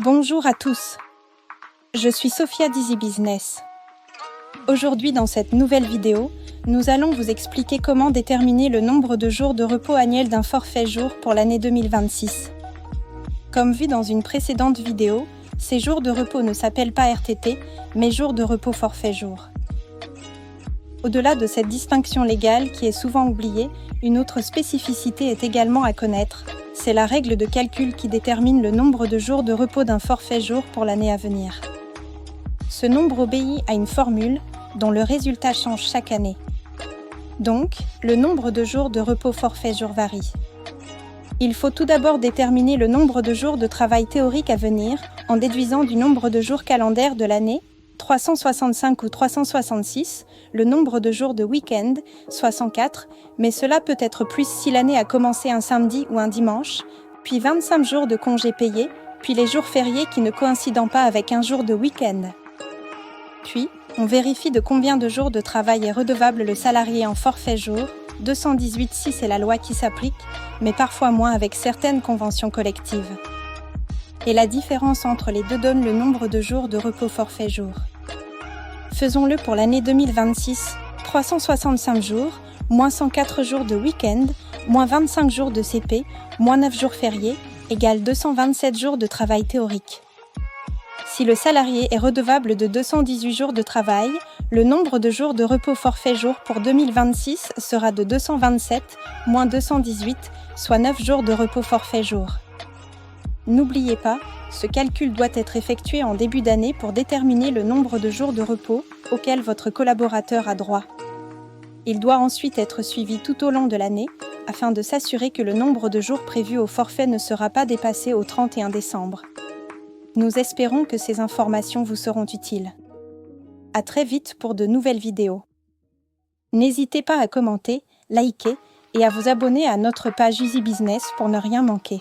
Bonjour à tous, je suis Sophia d'Easy Business. Aujourd'hui dans cette nouvelle vidéo, nous allons vous expliquer comment déterminer le nombre de jours de repos annuel d'un forfait jour pour l'année 2026. Comme vu dans une précédente vidéo, ces jours de repos ne s'appellent pas RTT, mais jours de repos forfait jour. Au-delà de cette distinction légale qui est souvent oubliée, une autre spécificité est également à connaître. C'est la règle de calcul qui détermine le nombre de jours de repos d'un forfait jour pour l'année à venir. Ce nombre obéit à une formule dont le résultat change chaque année. Donc, le nombre de jours de repos forfait jour varie. Il faut tout d'abord déterminer le nombre de jours de travail théorique à venir en déduisant du nombre de jours calendaires de l'année, 365 ou 366, le nombre de jours de week-end, soit 104, mais cela peut être plus si l'année a commencé un samedi ou un dimanche, puis 25 jours de congés payés, puis les jours fériés qui ne coïncident pas avec un jour de week-end. Puis, on vérifie de combien de jours de travail est redevable le salarié en forfait jour, 218.6 est la loi qui s'applique, mais parfois moins avec certaines conventions collectives. Et la différence entre les deux donne le nombre de jours de repos forfait jour. Faisons-le pour l'année 2026, 365 jours, moins 104 jours de week-end, moins 25 jours de CP, moins 9 jours fériés, égale 227 jours de travail théorique. Si le salarié est redevable de 218 jours de travail, le nombre de jours de repos forfait jour pour 2026 sera de 227, moins 218, soit 9 jours de repos forfait jour. N'oubliez pas, ce calcul doit être effectué en début d'année pour déterminer le nombre de jours de repos auquel votre collaborateur a droit. Il doit ensuite être suivi tout au long de l'année afin de s'assurer que le nombre de jours prévus au forfait ne sera pas dépassé au 31 décembre. Nous espérons que ces informations vous seront utiles. À très vite pour de nouvelles vidéos. N'hésitez pas à commenter, liker et à vous abonner à notre page Easy Business pour ne rien manquer.